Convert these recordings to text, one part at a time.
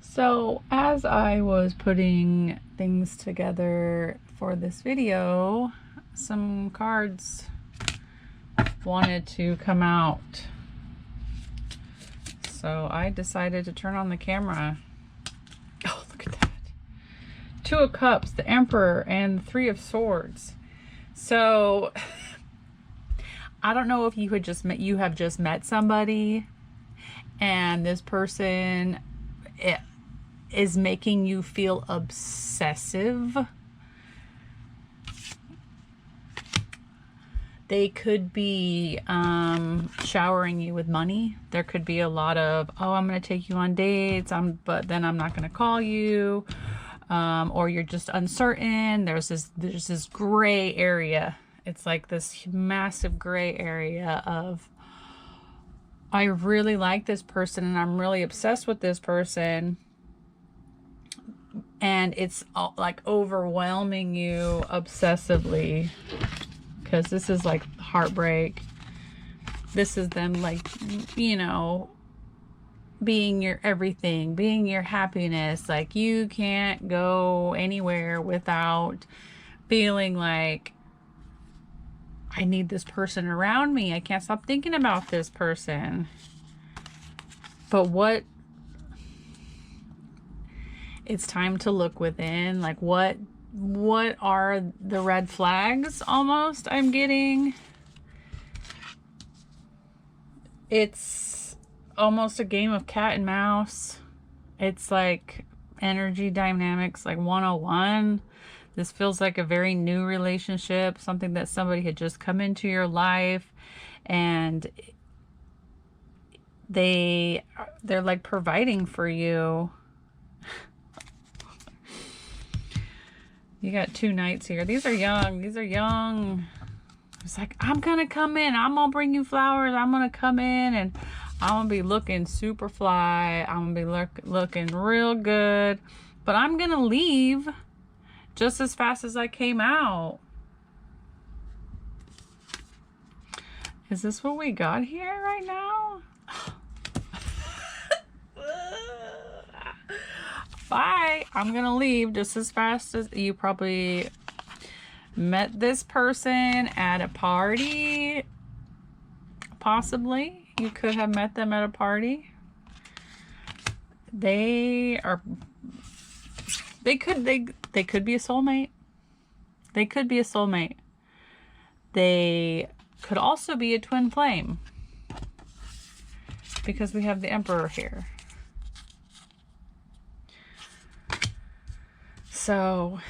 So as I was putting things together for this video, some cards wanted to come out. So I decided to turn on the camera. Oh, look at that. Two of Cups, the Emperor, and the Three of Swords. So I don't know if you have just met somebody and this person is making you feel obsessive. They could be showering you with money. There could be a lot of, oh, I'm going to take you on dates, but then I'm not going to call you. Or you're just uncertain. There's this gray area. It's like this massive gray area of, I really like this person and I'm really obsessed with this person. And it's like overwhelming you obsessively, because this is like heartbreak. This is them, like, you know, being your everything, being your happiness. Like, you can't go anywhere without feeling like, I need this person around me. I can't stop thinking about this person. But it's time to look within. Like, what are the red flags almost I'm getting? It's almost a game of cat and mouse. It's like energy dynamics, like 101. This feels like a very new relationship, something that somebody had just come into your life, and they're like providing for you. You got two knights here. These are young. These are young. It's like, I'm going to come in. I'm going to bring you flowers. I'm going to come in and I'm going to be looking super fly. I'm going to be looking real good. But I'm going to leave just as fast as I came out. Is this what we got here right now? Bye. I'm gonna leave just as fast as you. Probably met this person at a party. Possibly. You could have met them at a party. They could be a soulmate. They could be a soulmate. They could also be a twin flame, because we have the Emperor here. So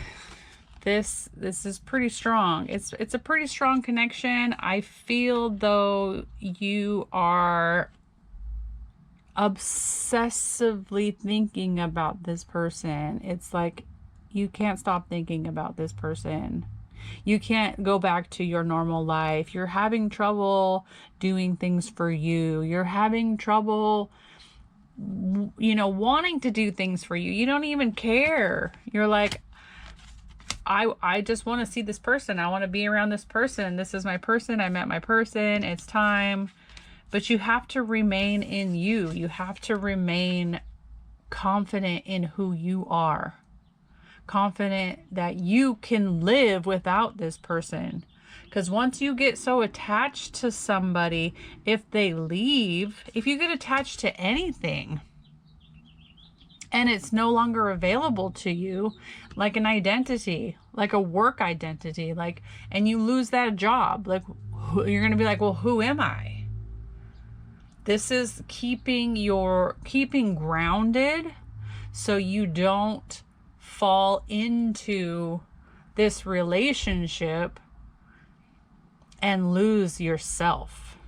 this is pretty strong. It's a pretty strong connection. I feel though you are obsessively thinking about this person. It's like you can't stop thinking about this person. You can't go back to your normal life. You're having trouble doing things for you. You're having trouble, you know, wanting to do things for you. You don't even care. You're like, I just want to see this person. I want to be around this person. This is my person. I met my person. It's time. But you have to remain in you. You have to remain confident in who you are. Confident that you can live without this person. Because once you get so attached to somebody, if they leave, if you get attached to anything and it's no longer available to you, like an identity, like a work identity, like, and you lose that job, like, you're going to be like, well, who am I? This is keeping grounded so you don't fall into this relationship and lose yourself.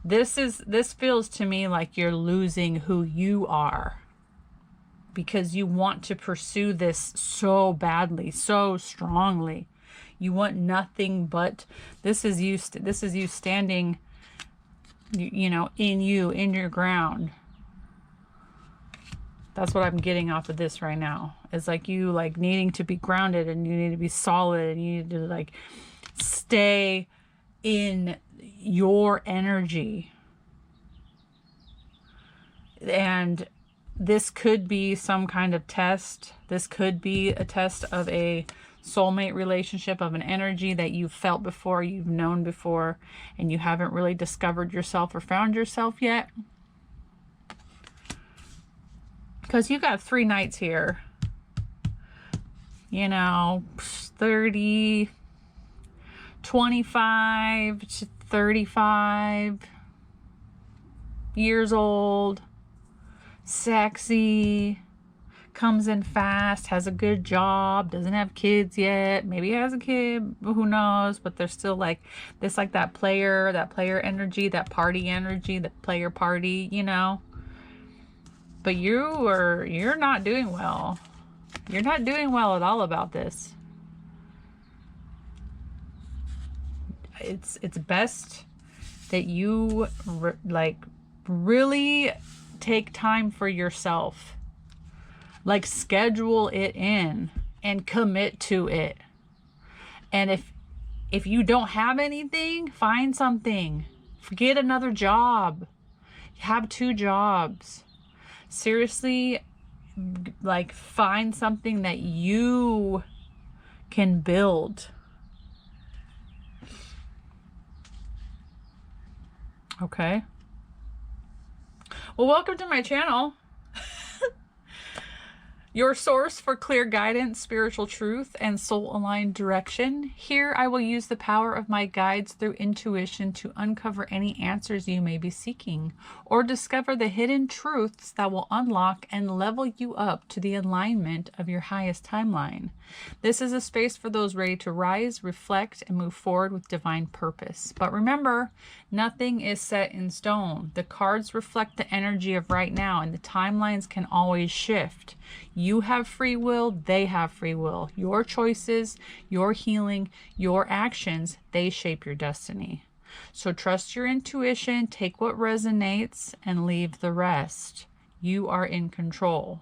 This feels to me like you're losing who you are, because you want to pursue this so badly, so strongly. You want nothing but, this is you standing, you know, in your ground. That's what I'm getting off of this right now. It's like you like needing to be grounded, and you need to be solid, and you need to like stay in your energy. And this could be some kind of test. This could be a test of a soulmate relationship, of an energy that you've felt before, you've known before, and you haven't really discovered yourself or found yourself yet. Because you got 3 knights here. You know, 30, 25 to 35 years old, sexy, comes in fast, has a good job, doesn't have kids yet, maybe has a kid, who knows, but they're still like this, like that player energy, that party energy, that player party, you know. But you're not doing well. You're not doing well at all about this. It's best that you like really take time for yourself. Like, schedule it in and commit to it. And if you don't have anything, find something. Get another job. Have 2 jobs. Seriously, like, find something that you can build. Okay. Well, welcome to my channel. Your source for clear guidance, spiritual truth, and soul-aligned direction. Here I will use the power of my guides through intuition to uncover any answers you may be seeking, or discover the hidden truths that will unlock and level you up to the alignment of your highest timeline. This is a space for those ready to rise, reflect, and move forward with divine purpose. But remember, nothing is set in stone. The cards reflect the energy of right now, and the timelines can always shift. You have free will, they have free will. Your choices, your healing, your actions, they shape your destiny. So trust your intuition, take what resonates, and leave the rest. You are in control.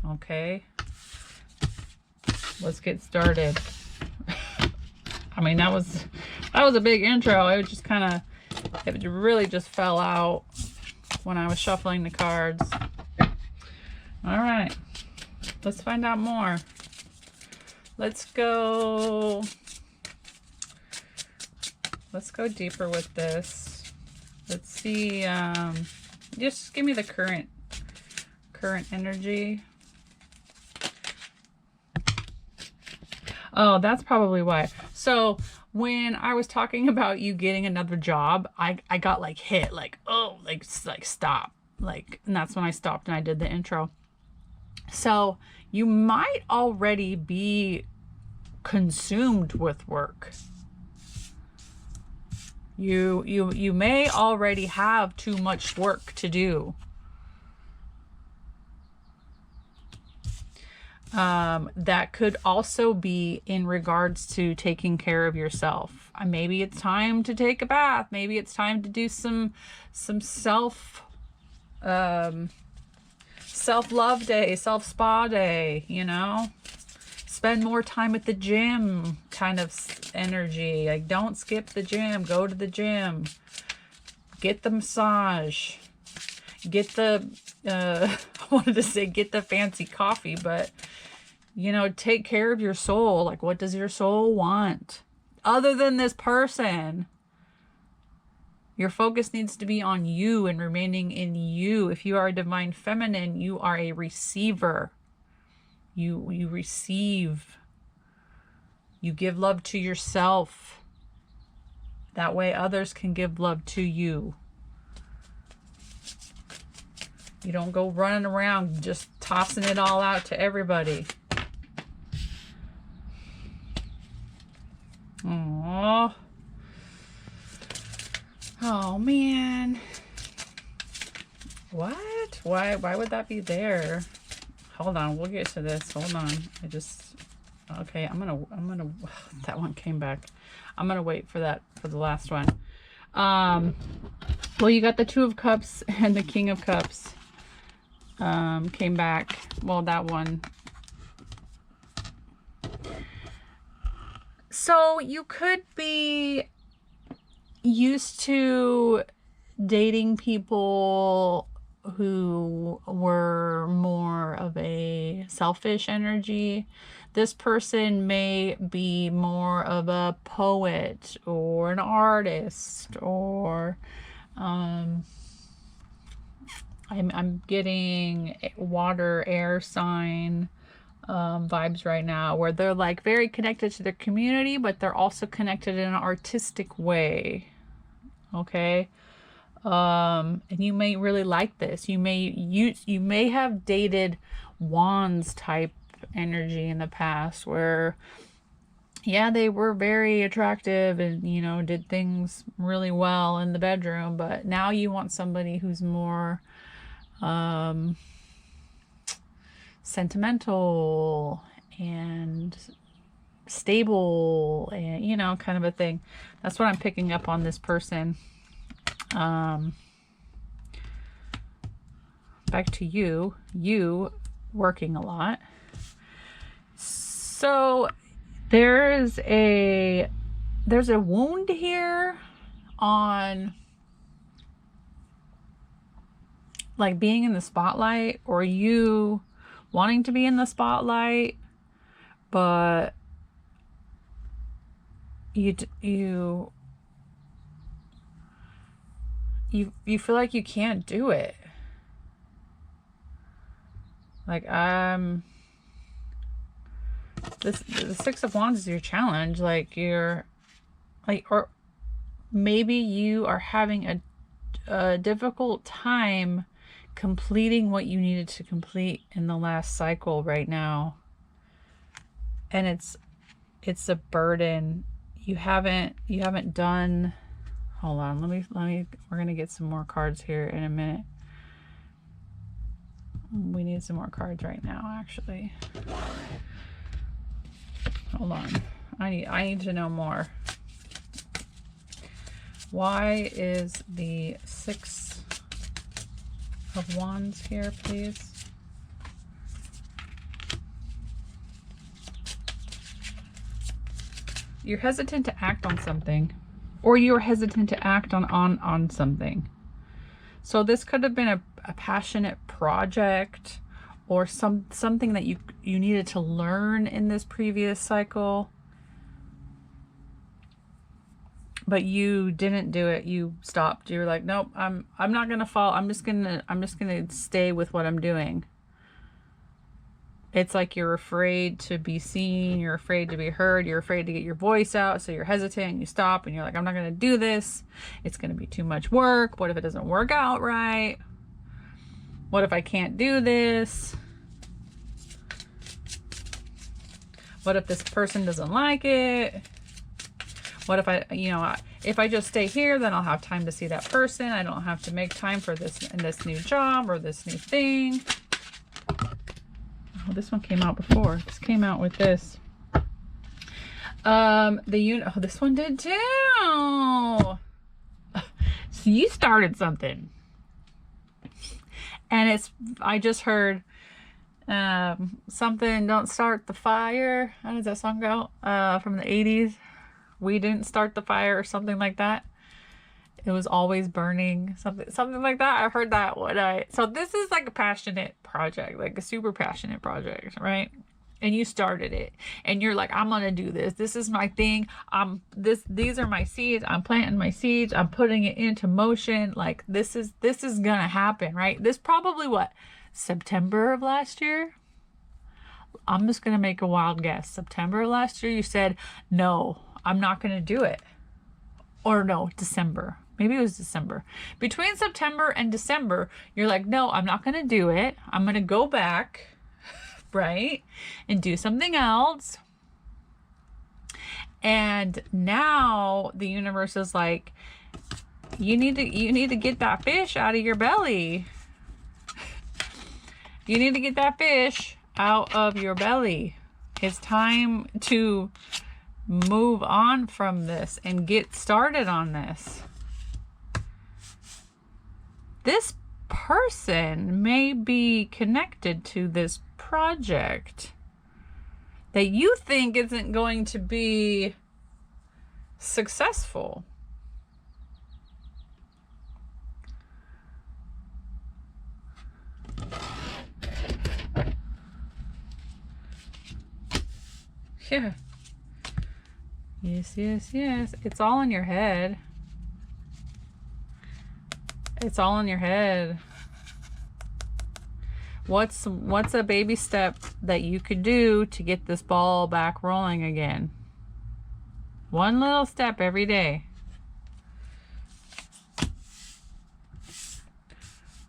Okay? Let's get started. I mean, that was a big intro. It just kind of, it really just fell out when I was shuffling the cards. All right, let's find out more. Let's go deeper with this. Let's see, just give me the current energy. Oh, that's probably why. So when I was talking about you getting another job, I got like hit, like, oh, like stop. Like, and that's when I stopped and I did the intro. So you might already be consumed with work. You may already have too much work to do. That could also be in regards to taking care of yourself. Maybe it's time to take a bath. Maybe it's time to do some self-love day, self-spa day, you know? Spend more time at the gym kind of energy. Like, don't skip the gym. Go to the gym. Get the massage. Get the, I wanted to say get the fancy coffee, but, you know, take care of your soul. Like, what does your soul want? Other than this person. Your focus needs to be on you and remaining in you. If you are a divine feminine, you are a receiver. You receive. You give love to yourself. That way others can give love to you. You don't go running around just tossing it all out to everybody. Aww. Oh, man. What? Why would that be there? Hold on, we'll get to this. Hold on. Okay, I'm gonna, that one came back. I'm gonna wait for that, for the last one. Well, you got the 2 of Cups and the King of Cups. Came back. Well, that one. So you could be used to dating people who were selfish energy. This person may be more of a poet or an artist, or I'm getting water, air sign vibes right now, where they're like very connected to their community, but they're also connected in an artistic way. Okay. And you may really like this. You may have dated wands type energy in the past, where yeah, they were very attractive and, you know, did things really well in the bedroom, but now you want somebody who's more sentimental and stable, and, you know, kind of a thing. That's what I'm picking up on this person. Back to you working a lot. So there's a wound here on like being in the spotlight, or you wanting to be in the spotlight, but you feel like you can't do it. Like, the Six of Wands is your challenge. Like, you're like, or maybe you are having a difficult time completing what you needed to complete in the last cycle right now, and it's a burden. You haven't done. Hold on, let me we're gonna get some more cards here in a minute. We need some more cards right now, actually. Hold on. I need to know more. Why is the Six of Wands here, please? You're hesitant to act on something, or you're hesitant to act on something. So this could have been a passionate project, or something that you needed to learn in this previous cycle, but you didn't do it. You stopped. You're like, nope, I'm not gonna fall. I'm just gonna stay with what I'm doing. It's like you're afraid to be seen, you're afraid to be heard, you're afraid to get your voice out, so you're hesitant, you stop, and you're like, I'm not gonna do this. It's gonna be too much work. What if it doesn't work out right? What if I can't do this? What if this person doesn't like it? What if if I just stay here, then I'll have time to see that person. I don't have to make time for this new job or this new thing. Oh, this one came out before. This came out with this. This one did too. So you started something. And I just heard something, don't start the fire. How does that song go? From the 80s. We didn't start the fire, or something like that. It was always burning. Something like that. I heard that so this is like a passionate project, like a super passionate project, right? And you started it, and you're like, I'm gonna do this. This is my thing. These are my seeds. I'm planting my seeds. I'm putting it into motion. Like, this is gonna happen, right? This probably September of last year. I'm just gonna make a wild guess. September of last year, you said, no, I'm not gonna do it. Or no, December. Maybe it was December. Between September and December, you're like, no, I'm not gonna do it. I'm gonna go back, right, and do something else. And now the universe is like, you need to get that fish out of your belly. You need to get that fish out of your belly. It's time to move on from this and get started on this. This person may be connected to this project that you think isn't going to be successful. Yeah. Yes, yes, yes. It's all in your head. It's all in your head. What's a baby step that you could do to get this ball back rolling again? One little step every day.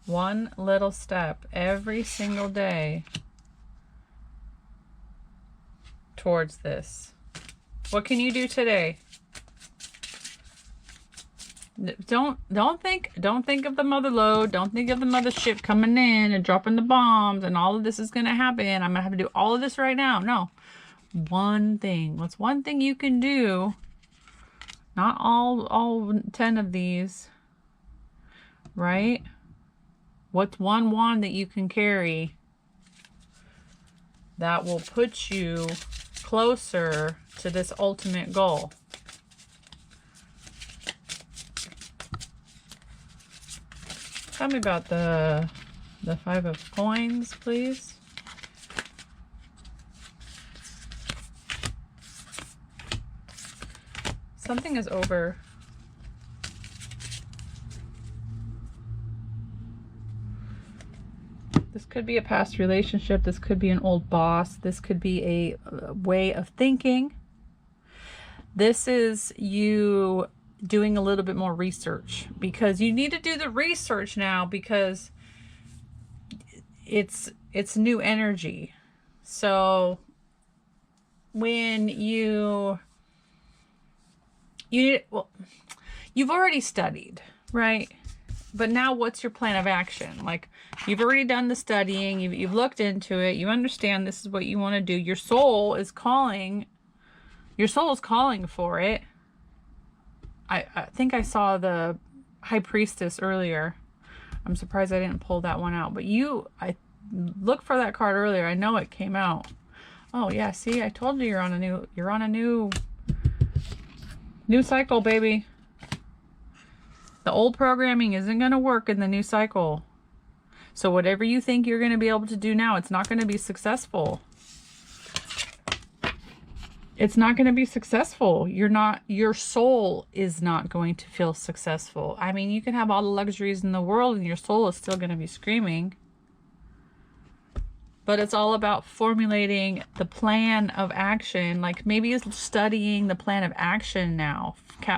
One little step every single day towards this. What can you do today? Don't think of the mother load. Don't think of the mothership coming in and dropping the bombs and all of this is going to happen. I'm going to have to do all of this right now. No. One thing. What's one thing you can do? Not all 10 of these. Right? What's one wand that you can carry that will put you closer to this ultimate goal? Tell me about the 5 of coins, please. Something is over. This could be a past relationship. This could be an old boss. This could be a way of thinking. This is you doing a little bit more research, because you need to do the research now, because it's new energy. So when you've already studied, right? But now what's your plan of action? Like, you've already done the studying, you've looked into it, you understand this is what you want to do. Your soul is calling for it. I think I saw the High Priestess earlier. I'm surprised I didn't pull that one out. But I looked for that card earlier. I know it came out. Oh yeah, see, I told you you're on a new cycle, baby. The old programming isn't going to work in the new cycle. So whatever you think you're going to be able to do now, it's not going to be successful. It's not going to be successful. Your soul is not going to feel successful. I mean, you can have all the luxuries in the world and your soul is still going to be screaming. But it's all about formulating the plan of action. Like, maybe it's studying the plan of action now.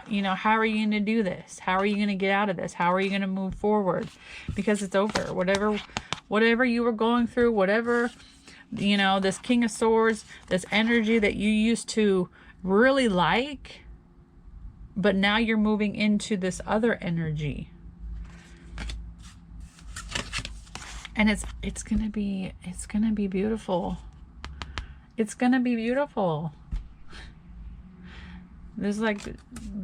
You know, how are you going to do this? How are you going to get out of this? How are you going to move forward? Because it's over. Whatever you were going through, whatever, you know, this King of Swords, this energy that you used to really like, but now you're moving into this other energy. And it's gonna be beautiful. It's gonna be beautiful. There's like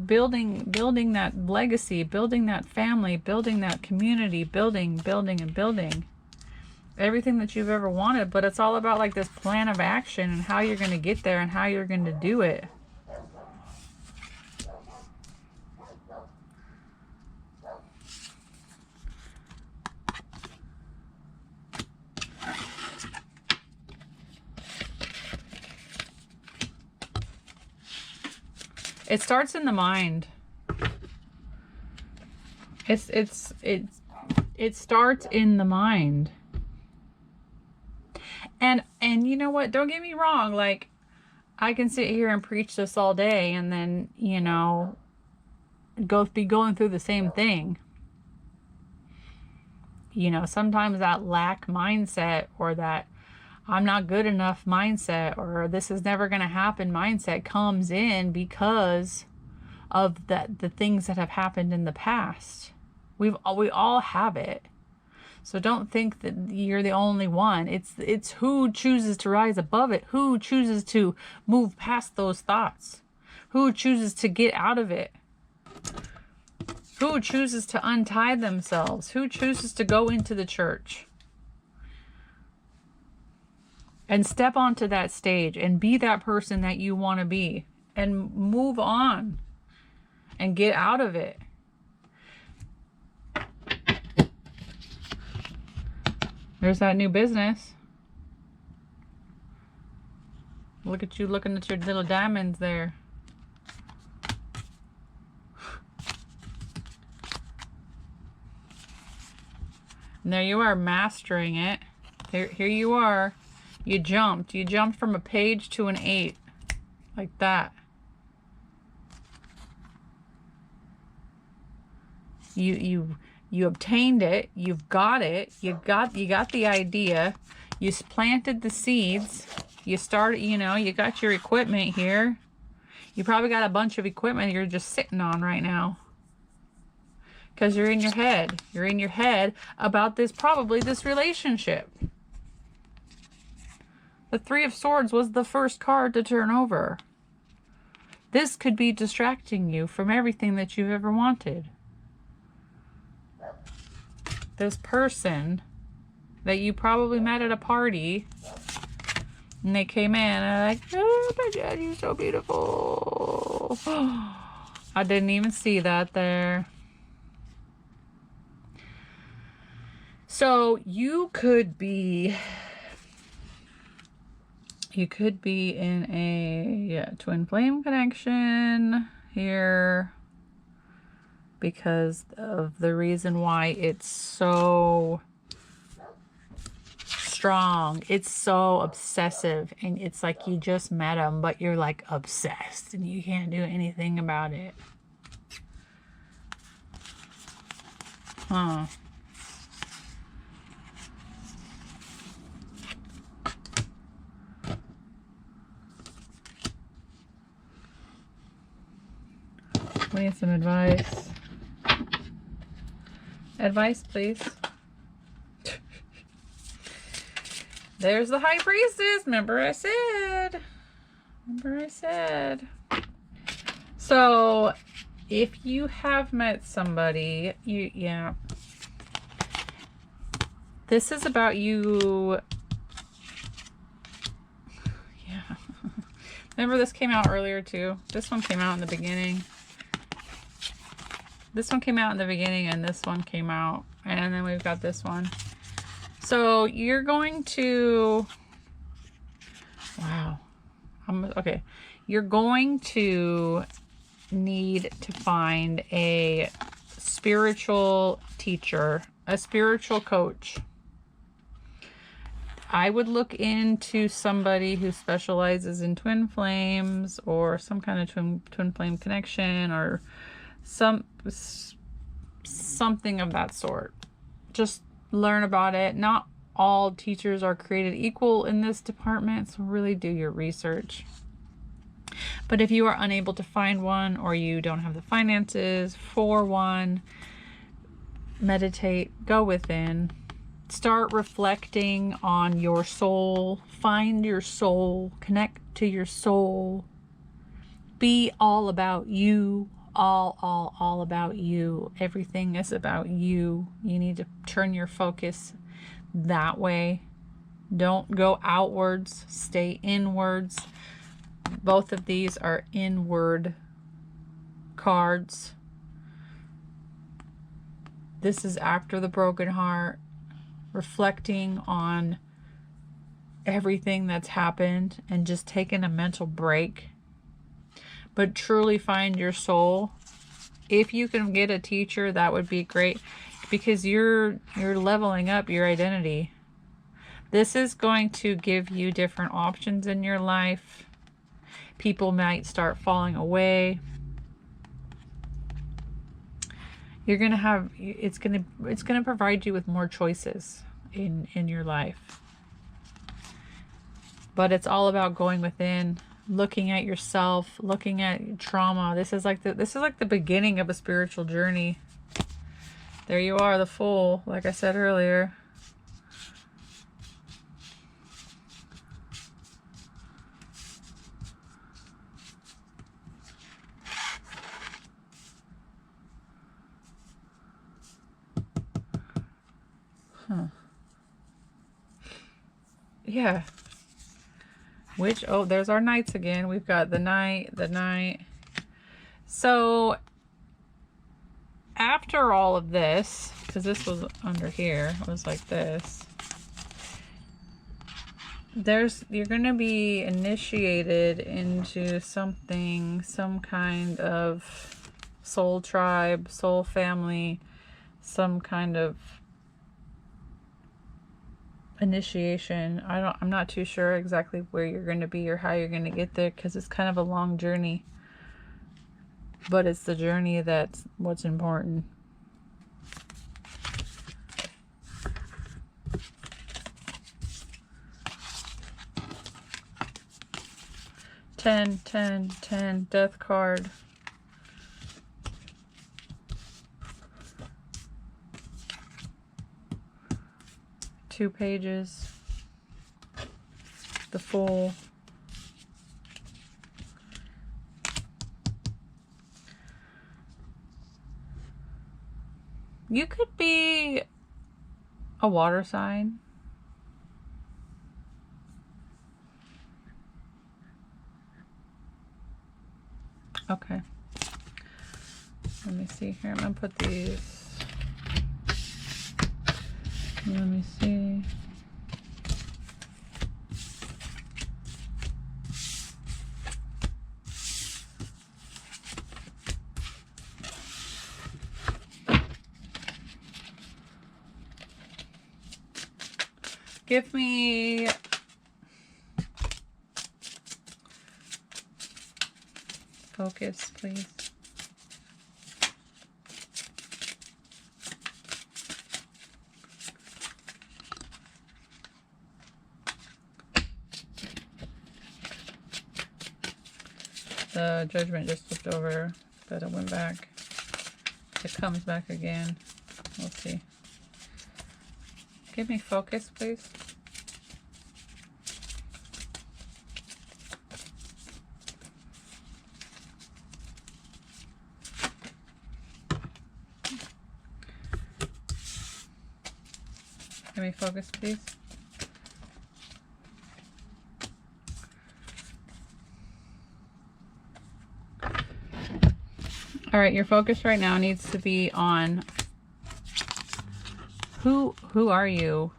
building that legacy, building that family, building that community, building and building everything that you've ever wanted. But it's all about like this plan of action and how you're gonna get there and how you're gonna do it. It starts in the mind. It starts in the mind. And you know what? Don't get me wrong. Like, I can sit here and preach this all day and then, you know, be going through the same thing. You know, sometimes that lack mindset, or that I'm not good enough mindset, or this is never going to happen mindset comes in because of the things that have happened in the past. We all have it. So don't think that you're the only one. It's who chooses to rise above it, who chooses to move past those thoughts, who chooses to get out of it, who chooses to untie themselves, who chooses to go into the church and step onto that stage and be that person that you want to be and move on and get out of it. There's that new business. Look at you looking at your little diamonds there. And there you are, mastering it. Here you are. You jumped. You jumped from a page to an 8. Like that. You obtained it. You've got it. You got the idea. You planted the seeds. You started, you know, you got your equipment here. You probably got a bunch of equipment you're just sitting on right now. Because you're in your head. You're in your head about this, probably this relationship. The Three of Swords was the first card to turn over. This could be distracting you from everything that you've ever wanted. This person that you probably met at a party, and they came in and like, oh my God, you're so beautiful. I didn't even see that there. So you could be in a twin flame connection here because of the reason why it's so strong. It's so obsessive, and it's like you just met him, but you're like obsessed and you can't do anything about it. Huh. We need some advice. Advice, please. There's the High Priestess. Remember I said. So, if you have met somebody, yeah. This is about you. Yeah. Remember this came out earlier too. This one came out in the beginning. This one came out in the beginning, and this one came out, and then we've got this one. So you're going to, wow, okay. You're going to need to find a spiritual teacher, a spiritual coach. I would look into somebody who specializes in twin flames or some kind of twin flame connection or something of that sort. Just learn about it. Not all teachers are created equal in this department, so really do your research. But if you are unable to find one or you don't have the finances for one, meditate, go within, start reflecting on your soul, find your soul, connect to your soul, be all about you. All about you. Everything is about you. You need to turn your focus that way. Don't go outwards, stay inwards. Both of these are inward cards. This is after the broken heart, reflecting on everything that's happened and just taking a mental break. But truly find your soul. If you can get a teacher, that would be great, because you're leveling up your identity. This is going to give you different options in your life. People might start falling away. You're gonna have, it's gonna provide you with more choices in your life. But it's all about going within, looking at yourself, looking at trauma. This is like the beginning of a spiritual journey. There you are, the Fool, like I said earlier. Huh. Yeah. Which, oh, there's our knights again. We've got the knight. So after all of this, because this was under here, it was like this. you're going to be initiated into something, some kind of soul tribe, soul family, some kind of initiation. I'm not too sure exactly where you're going to be or how you're going to get there, because it's kind of a long journey, but it's the journey that's what's important. Ten, 10, 10, death card. Two pages. The Fool. You could be a water sign. Okay. Let me see here. I'm going to put these. Let me see. Give me focus, please. The Judgment just flipped over, but it went back. It comes back again. We'll see. Give me focus, please. Give me focus, please. All right, your focus right now needs to be on who are you?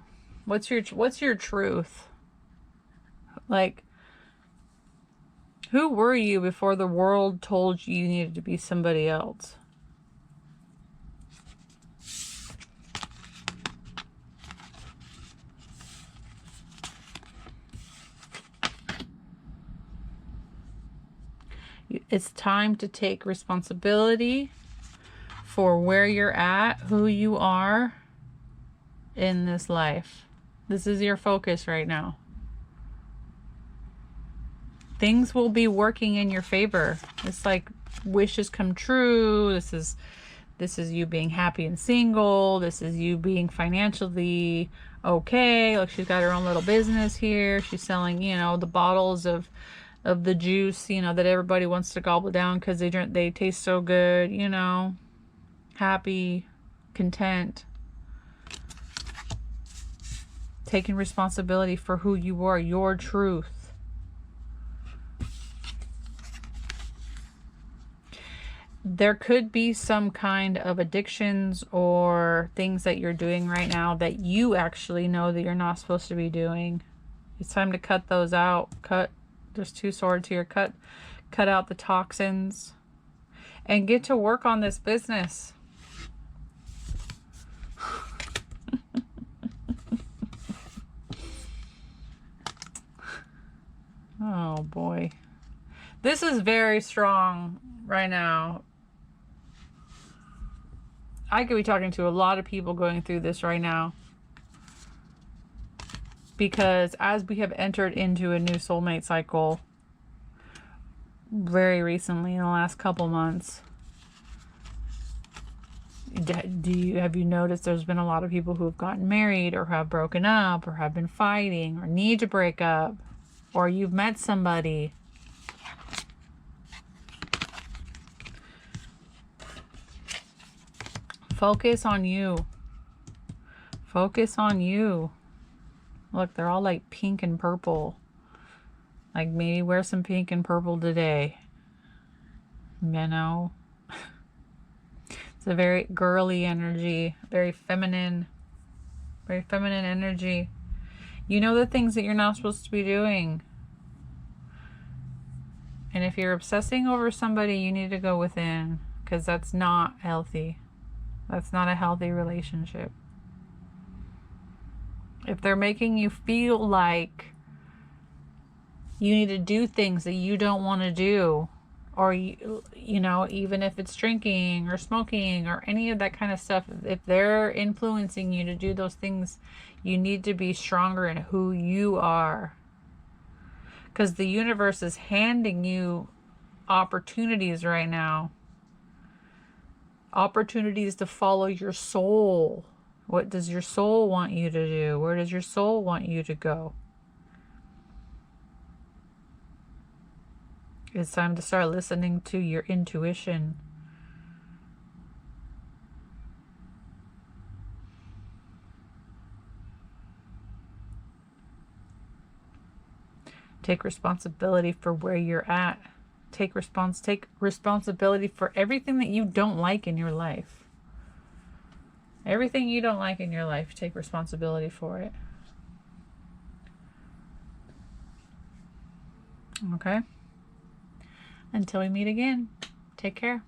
What's your truth? Like, who were you before the world told you you needed to be somebody else? It's time to take responsibility for where you're at, who you are in this life. This is your focus right now. Things will be working in your favor. It's like wishes come true. This is you being happy and single. This is you being financially okay. Like, she's got her own little business here. She's selling, the bottles of the juice, that everybody wants to gobble down because they taste so good, happy, content, taking responsibility for who you are, your truth. There could be some kind of addictions or things that you're doing right now that you actually know that you're not supposed to be doing. It's time to cut those out. There's two swords here. Cut out the toxins and get to work on this business. Oh boy. This is very strong right now. I could be talking to a lot of people going through this right now. Because as we have entered into a new soulmate cycle very recently in the last couple months, have you noticed there's been a lot of people who have gotten married or have broken up or have been fighting or need to break up, or you've met somebody. Focus on you. Focus on you. Look, they're all like pink and purple. Like, maybe wear some pink and purple today. It's a very girly energy, very feminine energy. You know the things that you're not supposed to be doing. And if you're obsessing over somebody, you need to go within, because that's not healthy. That's not a healthy relationship. If they're making you feel like you need to do things that you don't want to do, or you know, even if it's drinking or smoking or any of that kind of stuff, if they're influencing you to do those things, you need to be stronger in who you are, because the universe is handing you opportunities right now, opportunities to follow your soul. What does your soul want you to do? Where does your soul want you to go? It's time to start listening to your intuition. Take responsibility for where you're at. Take responsibility for everything that you don't like in your life. Everything you don't like in your life, take responsibility for it. Okay? Until we meet again, take care.